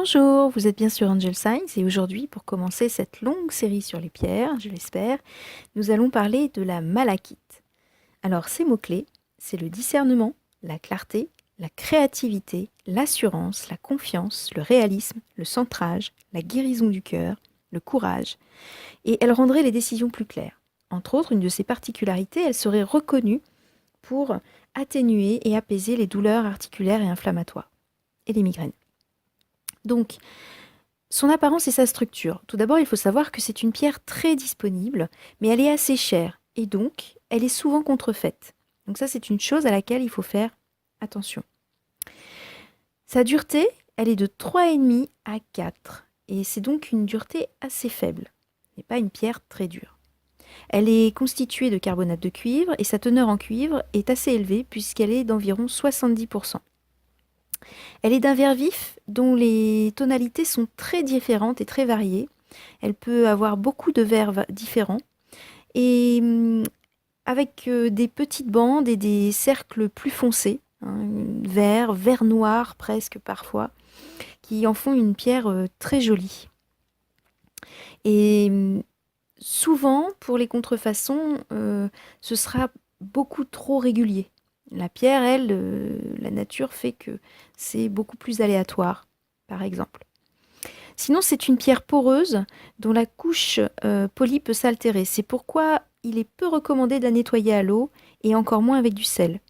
Bonjour, vous êtes bien sur Angel Science et aujourd'hui, pour commencer cette longue série sur les pierres, je l'espère, nous allons parler de la malachite. Alors, ces mots-clés, c'est le discernement, la clarté, la créativité, l'assurance, la confiance, le réalisme, le centrage, la guérison du cœur, le courage, et elle rendrait les décisions plus claires. Entre autres, une de ses particularités, elle serait reconnue pour atténuer et apaiser les douleurs articulaires et inflammatoires, et les migraines. Donc, son apparence et sa structure. Tout d'abord, il faut savoir que c'est une pierre très disponible, mais elle est assez chère, et donc, elle est souvent contrefaite. Donc ça, c'est une chose à laquelle il faut faire attention. Sa dureté, elle est de 3,5 à 4, et c'est donc une dureté assez faible, et pas une pierre très dure. Elle est constituée de carbonate de cuivre, et sa teneur en cuivre est assez élevée, puisqu'elle est d'environ 70%. Elle est d'un vert vif dont les tonalités sont très différentes et très variées. Elle peut avoir beaucoup de verts différents et avec des petites bandes et des cercles plus foncés, hein, vert noir presque parfois, qui en font une pierre très jolie. Et souvent, pour les contrefaçons, ce sera beaucoup trop régulier. La pierre, elle, la nature fait que c'est beaucoup plus aléatoire, par exemple. Sinon, c'est une pierre poreuse dont la couche polie peut s'altérer. C'est pourquoi il est peu recommandé de la nettoyer à l'eau et encore moins avec du sel.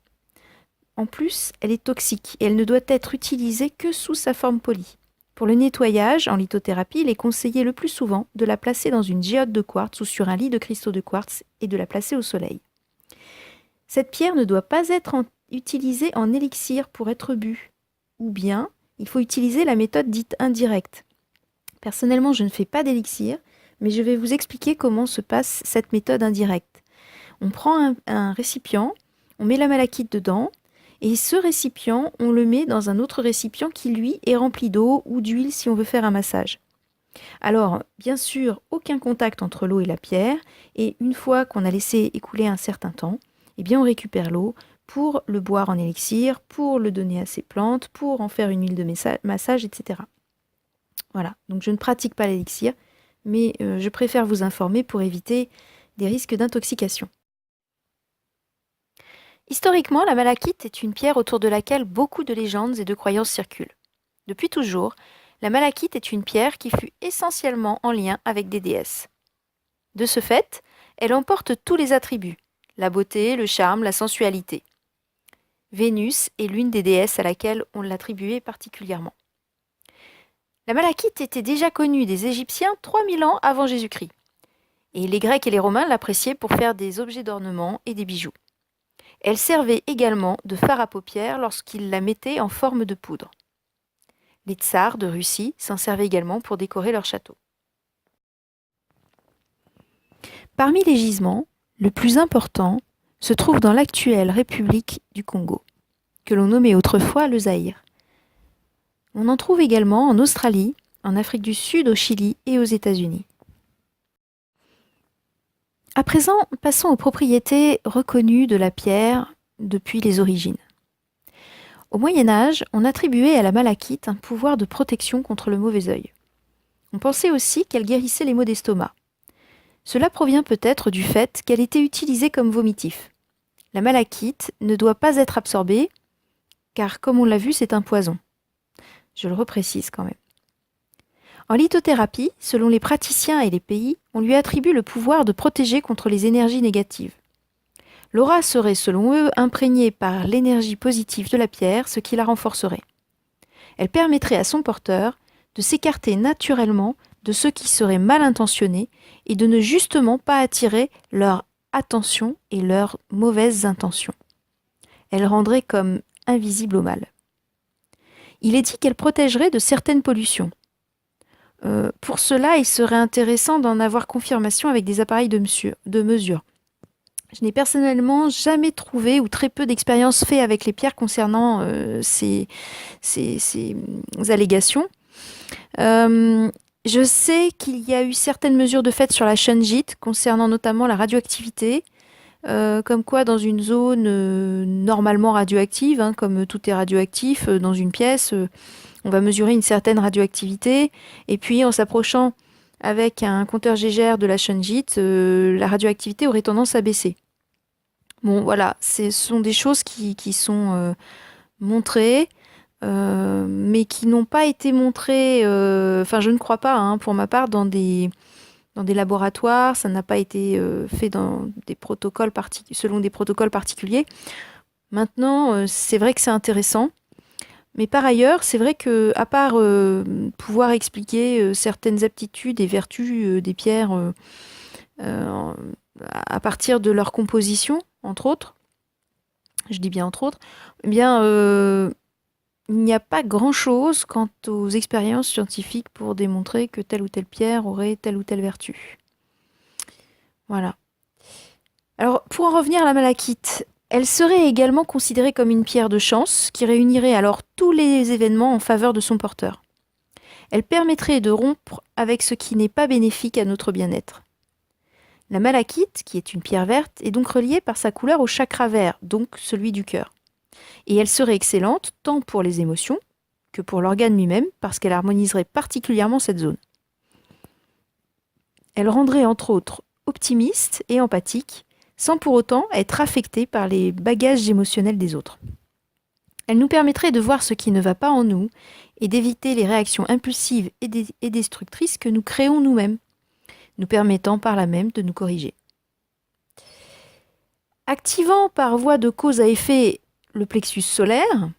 En plus, elle est toxique et elle ne doit être utilisée que sous sa forme polie. Pour le nettoyage, en lithothérapie, il est conseillé le plus souvent de la placer dans une géode de quartz ou sur un lit de cristaux de quartz et de la placer au soleil. Cette pierre ne doit pas être utilisée en élixir pour être bue. Ou bien, il faut utiliser la méthode dite indirecte. Personnellement, je ne fais pas d'élixir, mais je vais vous expliquer comment se passe cette méthode indirecte. On prend un récipient, on met la malachite dedans, et ce récipient, on le met dans un autre récipient qui, lui, est rempli d'eau ou d'huile si on veut faire un massage. Alors, bien sûr, aucun contact entre l'eau et la pierre, et une fois qu'on a laissé écouler un certain temps, eh bien on récupère l'eau pour le boire en élixir, pour le donner à ses plantes, pour en faire une huile de massage, etc. Voilà, donc je ne pratique pas l'élixir, mais je préfère vous informer pour éviter des risques d'intoxication. Historiquement, la malachite est une pierre autour de laquelle beaucoup de légendes et de croyances circulent. Depuis toujours, la malachite est une pierre qui fut essentiellement en lien avec des déesses. De ce fait, elle emporte tous les attributs, la beauté, le charme, la sensualité. Vénus est l'une des déesses à laquelle on l'attribuait particulièrement. La malachite était déjà connue des Égyptiens 3000 ans avant Jésus-Christ. Et les Grecs et les Romains l'appréciaient pour faire des objets d'ornement et des bijoux. Elle servait également de fard à paupières lorsqu'ils la mettaient en forme de poudre. Les tsars de Russie s'en servaient également pour décorer leurs châteaux. Parmi les gisements, le plus important se trouve dans l'actuelle République du Congo, que l'on nommait autrefois le Zaïre. On en trouve également en Australie, en Afrique du Sud, au Chili et aux États-Unis. À présent, passons aux propriétés reconnues de la pierre depuis les origines. Au Moyen Âge, on attribuait à la malachite un pouvoir de protection contre le mauvais œil. On pensait aussi qu'elle guérissait les maux d'estomac. Cela provient peut-être du fait qu'elle était utilisée comme vomitif. La malachite ne doit pas être absorbée, car comme on l'a vu, c'est un poison. Je le reprécise quand même. En lithothérapie, selon les praticiens et les pays, on lui attribue le pouvoir de protéger contre les énergies négatives. L'aura serait, selon eux, imprégnée par l'énergie positive de la pierre, ce qui la renforcerait. Elle permettrait à son porteur de s'écarter naturellement de ceux qui seraient mal intentionnés et de ne justement pas attirer leur attention et leurs mauvaises intentions. Elle rendrait comme invisible au mal. Il est dit qu'elle protégerait de certaines pollutions. Pour cela, il serait intéressant d'en avoir confirmation avec des appareils de mesure. Je n'ai personnellement jamais trouvé ou très peu d'expérience fait avec les pierres concernant ces allégations. Je sais qu'il y a eu certaines mesures de fait sur la shungite concernant notamment la radioactivité, comme quoi dans une zone normalement radioactive, hein, comme tout est radioactif dans une pièce, On va mesurer une certaine radioactivité, et puis en s'approchant avec un compteur Geiger de la shungite, la radioactivité aurait tendance à baisser. Bon, voilà, ce sont des choses qui sont montrées, mais qui n'ont pas été montrées, enfin je ne crois pas, hein, pour ma part, dans des laboratoires, ça n'a pas été fait dans des protocoles selon des protocoles particuliers. Maintenant, c'est vrai que c'est intéressant. Mais par ailleurs, c'est vrai que, à part pouvoir expliquer certaines aptitudes et vertus des pierres euh, à partir de leur composition, entre autres, je dis bien entre autres, eh bien, il n'y a pas grand-chose quant aux expériences scientifiques pour démontrer que telle ou telle pierre aurait telle ou telle vertu. Voilà. Alors, pour en revenir à la malachite, elle serait également considérée comme une pierre de chance qui réunirait alors tous les événements en faveur de son porteur. Elle permettrait de rompre avec ce qui n'est pas bénéfique à notre bien-être. La malachite, qui est une pierre verte, est donc reliée par sa couleur au chakra vert, donc celui du cœur. Et elle serait excellente tant pour les émotions que pour l'organe lui-même, parce qu'elle harmoniserait particulièrement cette zone. Elle rendrait entre autres optimiste et empathique, sans pour autant être affectée par les bagages émotionnels des autres. Elle nous permettrait de voir ce qui ne va pas en nous et d'éviter les réactions impulsives et destructrices que nous créons nous-mêmes, nous permettant par là même de nous corriger. Activant par voie de cause à effet le plexus solaire,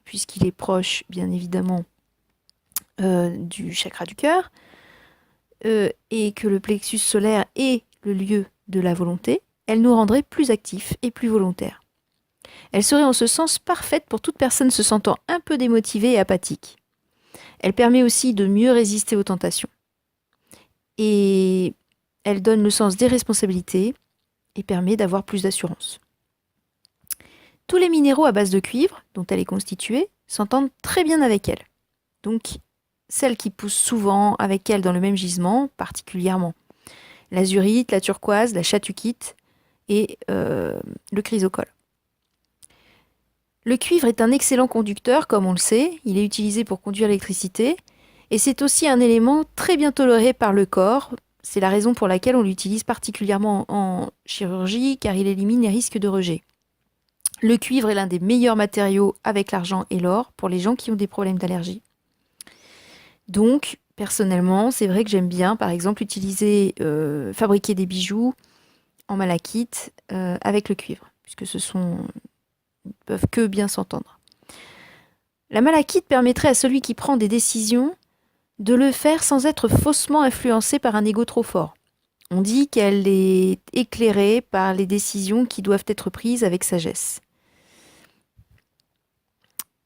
puisqu'il est proche bien évidemment du chakra du cœur, et que le plexus solaire est le lieu de la volonté, elle nous rendrait plus actifs et plus volontaires. Elle serait en ce sens parfaite pour toute personne se sentant un peu démotivée et apathique. Elle permet aussi de mieux résister aux tentations. Et elle donne le sens des responsabilités et permet d'avoir plus d'assurance. Tous les minéraux à base de cuivre, dont elle est constituée, s'entendent très bien avec elle. Donc, celles qui poussent souvent avec elle dans le même gisement, particulièrement l'azurite, la turquoise, la chatukite et le chrysocole. Le cuivre est un excellent conducteur, comme on le sait. Il est utilisé pour conduire l'électricité. Et c'est aussi un élément très bien toléré par le corps. C'est la raison pour laquelle on l'utilise particulièrement en chirurgie, car il élimine les risques de rejet. Le cuivre est l'un des meilleurs matériaux avec l'argent et l'or pour les gens qui ont des problèmes d'allergie. Donc, personnellement, c'est vrai que j'aime bien, par exemple, fabriquer des bijoux en malachite avec le cuivre, puisque ils peuvent que bien s'entendre. La malachite permettrait à celui qui prend des décisions de le faire sans être faussement influencé par un ego trop fort. On dit qu'elle est éclairée par les décisions qui doivent être prises avec sagesse.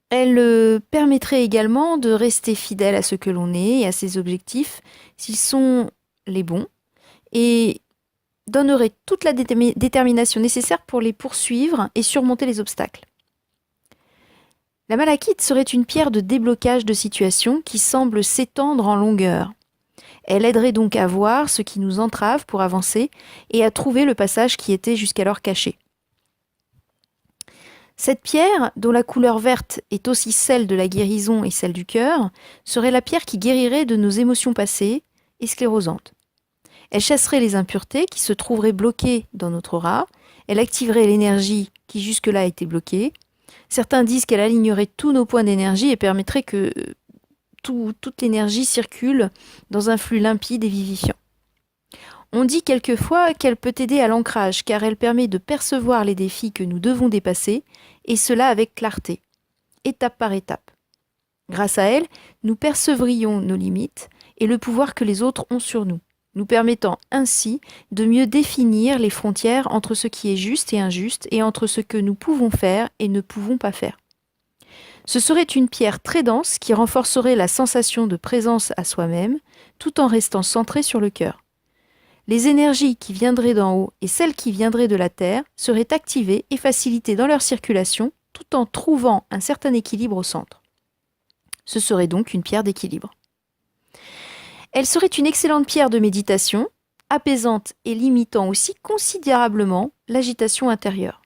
Elle permettrait également de rester fidèle à ce que l'on est et à ses objectifs s'ils sont les bons et donnerait toute la détermination nécessaire pour les poursuivre et surmonter les obstacles. La malachite serait une pierre de déblocage de situation qui semble s'étendre en longueur. Elle aiderait donc à voir ce qui nous entrave pour avancer et à trouver le passage qui était jusqu'alors caché. Cette pierre, dont la couleur verte est aussi celle de la guérison et celle du cœur, serait la pierre qui guérirait de nos émotions passées et sclérosantes. Elle chasserait les impuretés qui se trouveraient bloquées dans notre aura, elle activerait l'énergie qui jusque-là était bloquée. Certains disent qu'elle alignerait tous nos points d'énergie et permettrait que toute l'énergie circule dans un flux limpide et vivifiant. On dit quelquefois qu'elle peut aider à l'ancrage car elle permet de percevoir les défis que nous devons dépasser et cela avec clarté, étape par étape. Grâce à elle, nous percevrions nos limites et le pouvoir que les autres ont sur nous, nous permettant ainsi de mieux définir les frontières entre ce qui est juste et injuste et entre ce que nous pouvons faire et ne pouvons pas faire. Ce serait une pierre très dense qui renforcerait la sensation de présence à soi-même tout en restant centrée sur le cœur. Les énergies qui viendraient d'en haut et celles qui viendraient de la terre seraient activées et facilitées dans leur circulation tout en trouvant un certain équilibre au centre. Ce serait donc une pierre d'équilibre. Elle serait une excellente pierre de méditation, apaisante et limitant aussi considérablement l'agitation intérieure.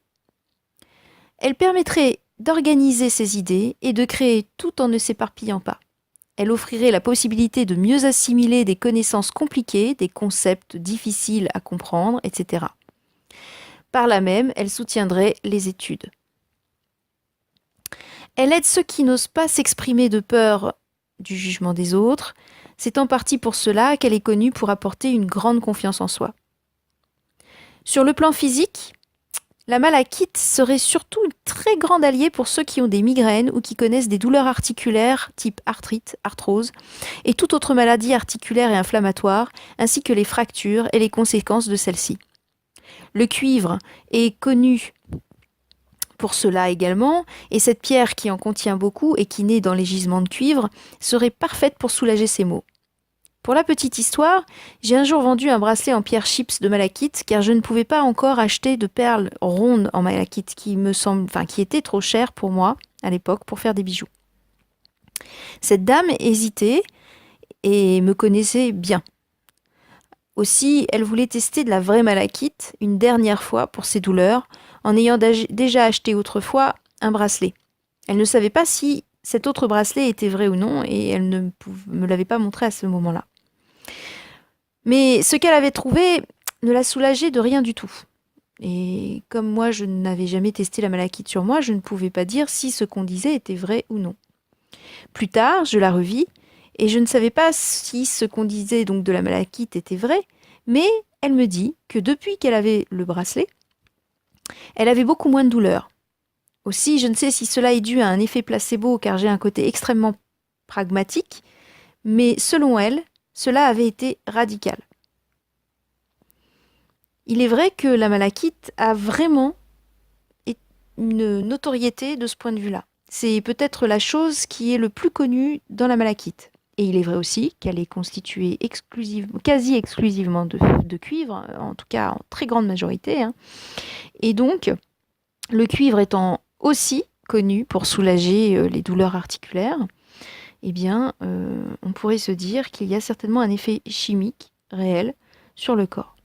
Elle permettrait d'organiser ses idées et de créer tout en ne s'éparpillant pas. Elle offrirait la possibilité de mieux assimiler des connaissances compliquées, des concepts difficiles à comprendre, etc. Par là même, elle soutiendrait les études. Elle aide ceux qui n'osent pas s'exprimer de peur du jugement des autres. C'est en partie pour cela qu'elle est connue pour apporter une grande confiance en soi. Sur le plan physique, la malachite serait surtout une très grande alliée pour ceux qui ont des migraines ou qui connaissent des douleurs articulaires type arthrite, arthrose, et toute autre maladie articulaire et inflammatoire, ainsi que les fractures et les conséquences de celles-ci. Le cuivre est connu pour cela également, et cette pierre qui en contient beaucoup et qui naît dans les gisements de cuivre serait parfaite pour soulager ces maux. Pour la petite histoire, j'ai un jour vendu un bracelet en pierre chips de malachite car je ne pouvais pas encore acheter de perles rondes en malachite qui étaient trop chères pour moi à l'époque pour faire des bijoux. Cette dame hésitait et me connaissait bien. Aussi, elle voulait tester de la vraie malachite une dernière fois pour ses douleurs en ayant déjà acheté autrefois un bracelet. Elle ne savait pas si cet autre bracelet était vrai ou non et elle ne me l'avait pas montré à ce moment-là. Mais ce qu'elle avait trouvé ne la soulageait de rien du tout. Et comme moi, je n'avais jamais testé la malachite sur moi, je ne pouvais pas dire si ce qu'on disait était vrai ou non. Plus tard, je la revis et je ne savais pas si ce qu'on disait donc de la malachite était vrai, mais elle me dit que depuis qu'elle avait le bracelet, elle avait beaucoup moins de douleur. Aussi, je ne sais si cela est dû à un effet placebo car j'ai un côté extrêmement pragmatique, mais selon elle, cela avait été radical. Il est vrai que la malachite a vraiment une notoriété de ce point de vue-là. C'est peut-être la chose qui est le plus connue dans la malachite. Et il est vrai aussi qu'elle est constituée quasi exclusivement de cuivre, en tout cas en très grande majorité. Et donc, le cuivre étant aussi connu pour soulager les douleurs articulaires, eh bien, on pourrait se dire qu'il y a certainement un effet chimique réel sur le corps.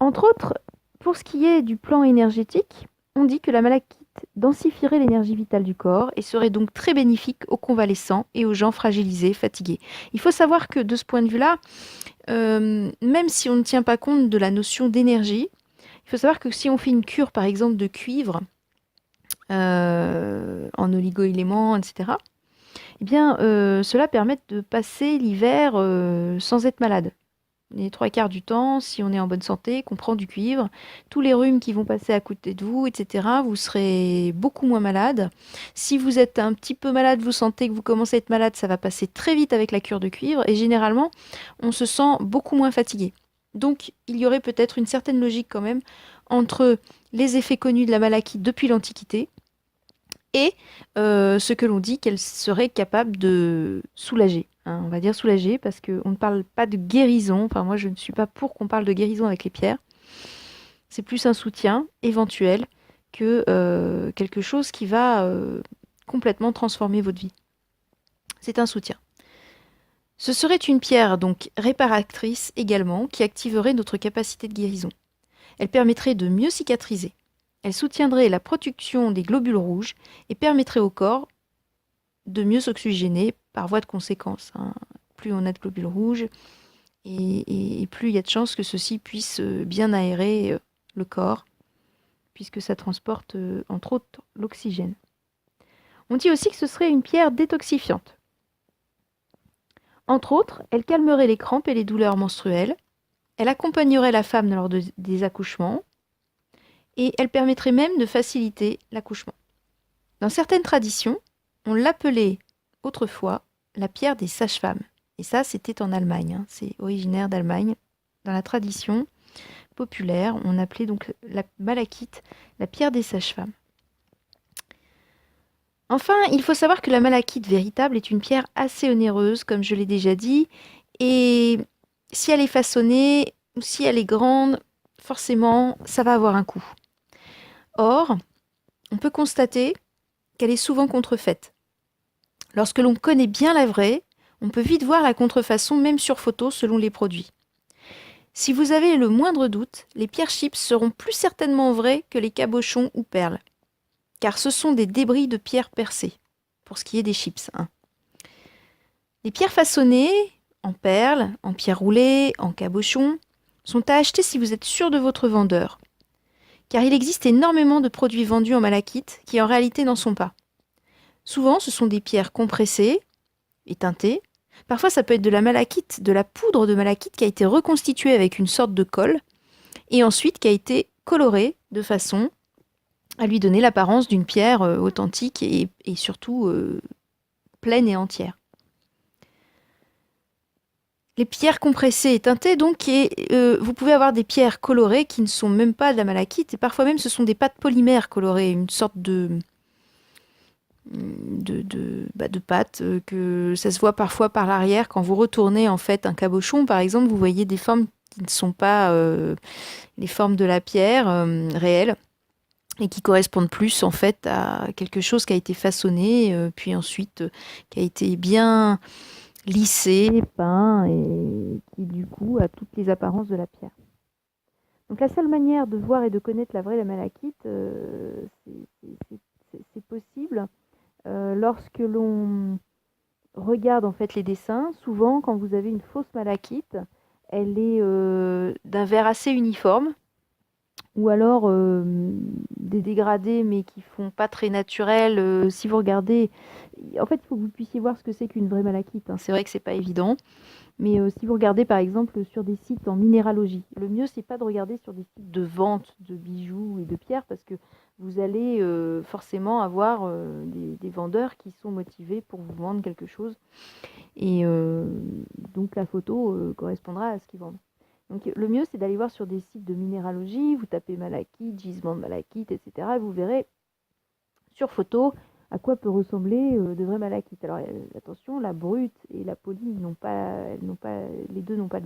Entre autres, pour ce qui est du plan énergétique, on dit que la malachite densifierait l'énergie vitale du corps et serait donc très bénéfique aux convalescents et aux gens fragilisés, fatigués. Il faut savoir que de ce point de vue-là, même si on ne tient pas compte de la notion d'énergie, il faut savoir que si on fait une cure par exemple de cuivre en oligo-éléments, etc., eh bien, cela permet de passer l'hiver sans être malade. Les 3/4 du temps, si on est en bonne santé, qu'on prend du cuivre, tous les rhumes qui vont passer à côté de vous, etc., vous serez beaucoup moins malade. Si vous êtes un petit peu malade, vous sentez que vous commencez à être malade, ça va passer très vite avec la cure de cuivre et généralement, on se sent beaucoup moins fatigué. Donc, il y aurait peut-être une certaine logique quand même entre les effets connus de la malachite depuis l'Antiquité et ce que l'on dit qu'elle serait capable de soulager. On va dire soulager parce qu'on ne parle pas de guérison. Enfin, moi, je ne suis pas pour qu'on parle de guérison avec les pierres. C'est plus un soutien éventuel que quelque chose qui va complètement transformer votre vie. C'est un soutien. Ce serait une pierre donc réparatrice également qui activerait notre capacité de guérison. Elle permettrait de mieux cicatriser. Elle soutiendrait la production des globules rouges et permettrait au corps de mieux s'oxygéner par voie de conséquence. Plus on a de globules rouges et plus il y a de chances que ceux-ci puissent bien aérer le corps, puisque ça transporte entre autres l'oxygène. On dit aussi que ce serait une pierre détoxifiante. Entre autres, elle calmerait les crampes et les douleurs menstruelles, elle accompagnerait la femme lors des accouchements, et elle permettrait même de faciliter l'accouchement. Dans certaines traditions, on l'appelait autrefois la pierre des sages-femmes. Et ça, c'était en Allemagne. C'est originaire d'Allemagne. Dans la tradition populaire, on appelait donc la malachite la pierre des sages-femmes. Enfin, il faut savoir que la malachite véritable est une pierre assez onéreuse, comme je l'ai déjà dit. Et si elle est façonnée ou si elle est grande, forcément, ça va avoir un coût. Or, on peut constater qu'elle est souvent contrefaite. Lorsque l'on connaît bien la vraie, on peut vite voir la contrefaçon même sur photo selon les produits. Si vous avez le moindre doute, les pierres chips seront plus certainement vraies que les cabochons ou perles. car ce sont des débris de pierres percées, pour ce qui est des chips, hein. Les pierres façonnées, en perles, en pierres roulées, en cabochons, sont à acheter si vous êtes sûr de votre vendeur, car il existe énormément de produits vendus en malachite qui en réalité n'en sont pas. Souvent, ce sont des pierres compressées et teintées. Parfois, ça peut être de la malachite, de la poudre de malachite qui a été reconstituée avec une sorte de colle et ensuite qui a été colorée de façon à lui donner l'apparence d'une pierre authentique et surtout pleine et entière. Les pierres compressées et teintées, donc, vous pouvez avoir des pierres colorées qui ne sont même pas de la malachite, et parfois même ce sont des pâtes polymères colorées, une sorte de pâte que ça se voit parfois par l'arrière. Quand vous retournez en fait un cabochon, par exemple, vous voyez des formes qui ne sont pas les formes de la pierre réelle, et qui correspondent plus en fait à quelque chose qui a été façonné, puis ensuite qui a été bien lissé, peint, et qui du coup a toutes les apparences de la pierre. Donc la seule manière de voir et de connaître la vraie la malachite, c'est possible lorsque l'on regarde en fait les dessins. Souvent, quand vous avez une fausse malachite, elle est d'un vert assez uniforme, ou alors des dégradés mais qui font pas très naturel. Si vous regardez, en fait, il faut que vous puissiez voir ce que c'est qu'une vraie malachite, hein. C'est vrai que c'est pas évident, mais si vous regardez par exemple sur des sites en minéralogie, le mieux c'est pas de regarder sur des sites de vente de bijoux et de pierres, parce que vous allez forcément avoir des vendeurs qui sont motivés pour vous vendre quelque chose, et donc la photo correspondra à ce qu'ils vendent. Donc le mieux, c'est d'aller voir sur des sites de minéralogie, vous tapez malachite, gisement de malachite, etc. Et vous verrez sur photo à quoi peut ressembler de vraies malachites. Alors attention, la brute et la polie les deux n'ont pas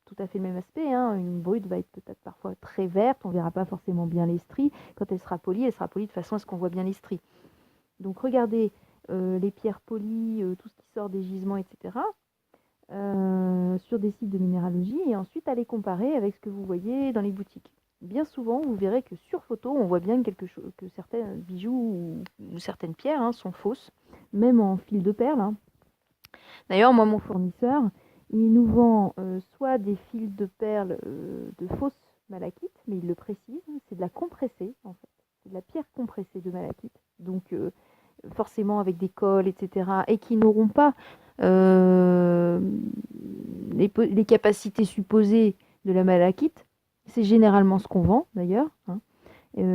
tout à fait le même aspect, hein. Une brute va être peut-être parfois très verte, on ne verra pas forcément bien les stries. Quand elle sera polie de façon à ce qu'on voit bien les stries. Donc regardez les pierres polies, tout ce qui sort des gisements, etc. Sur des sites de minéralogie, et ensuite à les comparer avec ce que vous voyez dans les boutiques. Bien souvent, vous verrez que sur photo, on voit bien que certains bijoux ou certaines pierres, hein, sont fausses, même en fil de perles, hein. D'ailleurs, moi, mon fournisseur, il nous vend soit des fils de perles de fausses malachite, mais il le précise, c'est de la compressée, en fait. C'est de la pierre compressée de malachite. Donc, forcément avec des colles, etc., et qui n'auront pas les capacités supposées de la malachite. C'est généralement ce qu'on vend, d'ailleurs, hein.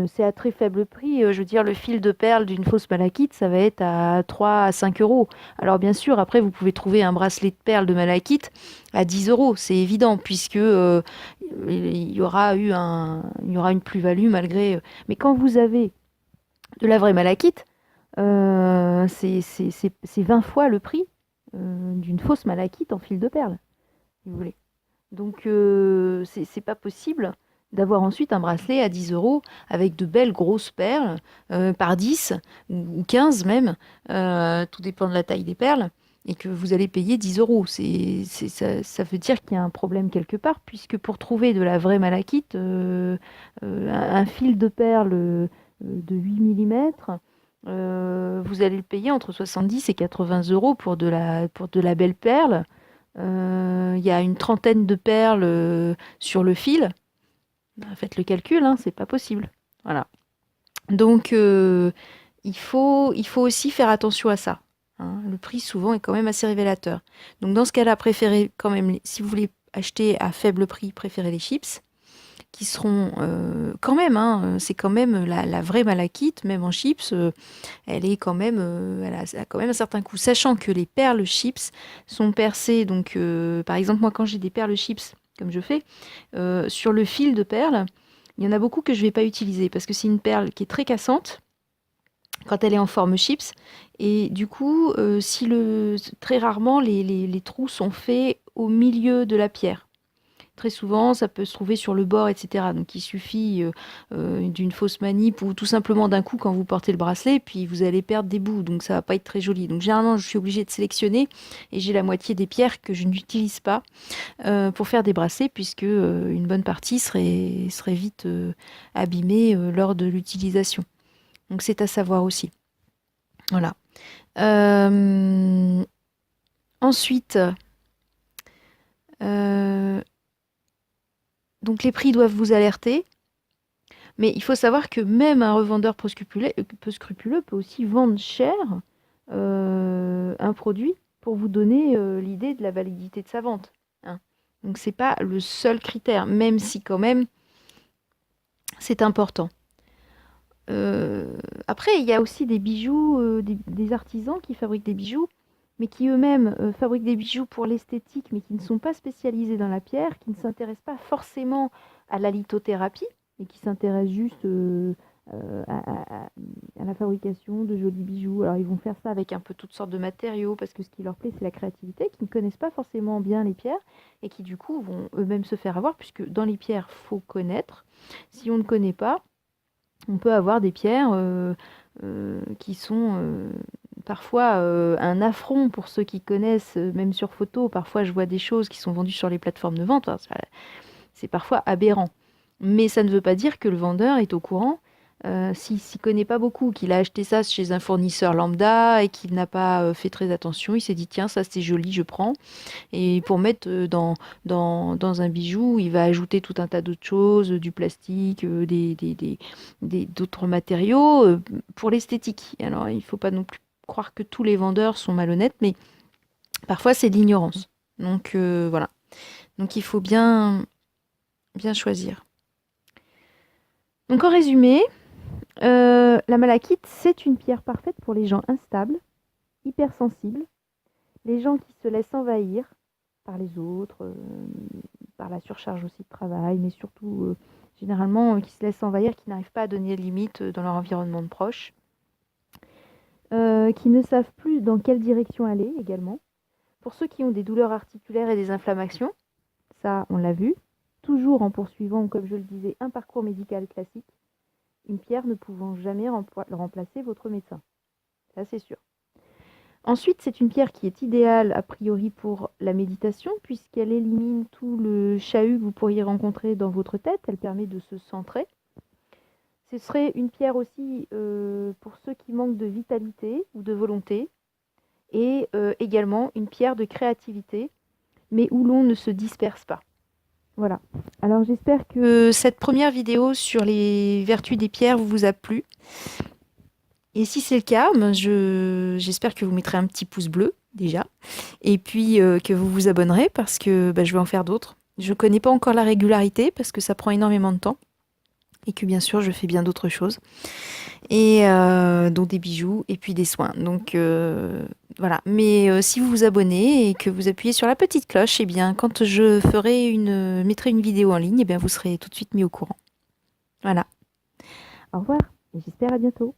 C'est à très faible prix. Je veux dire, le fil de perle d'une fausse malachite, ça va être à 3 à 5 euros. Alors bien sûr, après, vous pouvez trouver un bracelet de perles de malachite à 10 euros, c'est évident, puisque il y aura une plus-value malgré. Mais quand vous avez de la vraie malachite, c'est 20 fois le prix d'une fausse malachite en fil de perles, si vous voulez. Donc, c'est pas possible d'avoir ensuite un bracelet à 10 euros avec de belles grosses perles par 10 ou 15 même, tout dépend de la taille des perles, et que vous allez payer 10 euros. Ça veut dire qu'il y a un problème quelque part, puisque pour trouver de la vraie malachite, un fil de perles de 8 mm, vous allez le payer entre 70 et 80 euros pour de la belle perle. Il y a une trentaine de perles sur le fil. Faites le calcul, hein, c'est pas possible. Voilà. Donc, il faut aussi faire attention à ça, hein. Le prix, souvent, est quand même assez révélateur. Donc, dans ce cas-là, préférez quand même, si vous voulez acheter à faible prix, préférez les chips, qui seront quand même, hein, c'est quand même la vraie malachite, même en chips, elle est quand même, elle a quand même un certain coût. Sachant que les perles chips sont percées, donc par exemple, moi, quand j'ai des perles chips, comme je fais, sur le fil de perles, il y en a beaucoup que je ne vais pas utiliser, parce que c'est une perle qui est très cassante quand elle est en forme chips, et du coup, très rarement, les trous sont faits au milieu de la pierre. Très souvent, ça peut se trouver sur le bord, etc. Donc, il suffit d'une fausse manip ou tout simplement d'un coup quand vous portez le bracelet, puis vous allez perdre des bouts. Donc, ça va pas être très joli. Donc, généralement, je suis obligée de sélectionner, et j'ai la moitié des pierres que je n'utilise pas pour faire des bracelets, puisque une bonne partie serait vite abîmée lors de l'utilisation. Donc c'est à savoir aussi. Voilà. Euh, Ensuite, donc les prix doivent vous alerter, mais il faut savoir que même un revendeur peu scrupuleux peut aussi vendre cher un produit pour vous donner l'idée de la validité de sa vente, hein. Donc c'est pas le seul critère, même si quand même c'est important. Après, il y a aussi des bijoux, des artisans qui fabriquent des bijoux, mais qui eux-mêmes fabriquent des bijoux pour l'esthétique, mais qui ne sont pas spécialisés dans la pierre, qui ne s'intéressent pas forcément à la lithothérapie, mais qui s'intéressent juste à la fabrication de jolis bijoux. Alors, ils vont faire ça avec un peu toutes sortes de matériaux, parce que ce qui leur plaît, c'est la créativité, qui ne connaissent pas forcément bien les pierres, et qui du coup vont eux-mêmes se faire avoir, puisque dans les pierres, il faut connaître. Si on ne connaît pas, on peut avoir des pierres qui sont parfois un affront pour ceux qui connaissent, même sur photo. Parfois, je vois des choses qui sont vendues sur les plateformes de vente. Enfin, c'est parfois aberrant. Mais ça ne veut pas dire que le vendeur est au courant. S'il s'y connaît pas beaucoup, qu'il a acheté ça chez un fournisseur lambda et qu'il n'a pas fait très attention, il s'est dit tiens, ça c'est joli, je prends. Et pour mettre dans un bijou, il va ajouter tout un tas d'autres choses, du plastique, d'autres matériaux pour l'esthétique. Alors, il ne faut pas non plus croire que tous les vendeurs sont malhonnêtes, mais parfois c'est de l'ignorance. Donc voilà. Donc il faut bien choisir. Donc en résumé, la malachite, c'est une pierre parfaite pour les gens instables, hypersensibles, les gens qui se laissent envahir par les autres, par la surcharge aussi de travail, mais surtout, généralement, qui se laissent envahir, qui n'arrivent pas à donner de limites dans leur environnement de proche, qui ne savent plus dans quelle direction aller également. Pour ceux qui ont des douleurs articulaires et des inflammations, ça, on l'a vu, toujours en poursuivant, comme je le disais, un parcours médical classique, une pierre ne pouvant jamais remplacer votre médecin. Ça, c'est sûr. Ensuite, c'est une pierre qui est idéale a priori pour la méditation puisqu'elle élimine tout le chahut que vous pourriez rencontrer dans votre tête. Elle permet de se centrer. Ce serait une pierre aussi pour ceux qui manquent de vitalité ou de volonté et également une pierre de créativité mais où l'on ne se disperse pas. Voilà. Alors j'espère que cette première vidéo sur les vertus des pierres vous a plu. Et si c'est le cas, j'espère que vous mettrez un petit pouce bleu déjà, et puis que vous vous abonnerez parce que je vais en faire d'autres. Je ne connais pas encore la régularité parce que ça prend énormément de temps et que bien sûr je fais bien d'autres choses, et dont des bijoux et puis des soins. Donc voilà. Mais si vous vous abonnez et que vous appuyez sur la petite cloche, et bien quand je mettrai une vidéo en ligne, et bien vous serez tout de suite mis au courant. Voilà. Au revoir et j'espère à bientôt.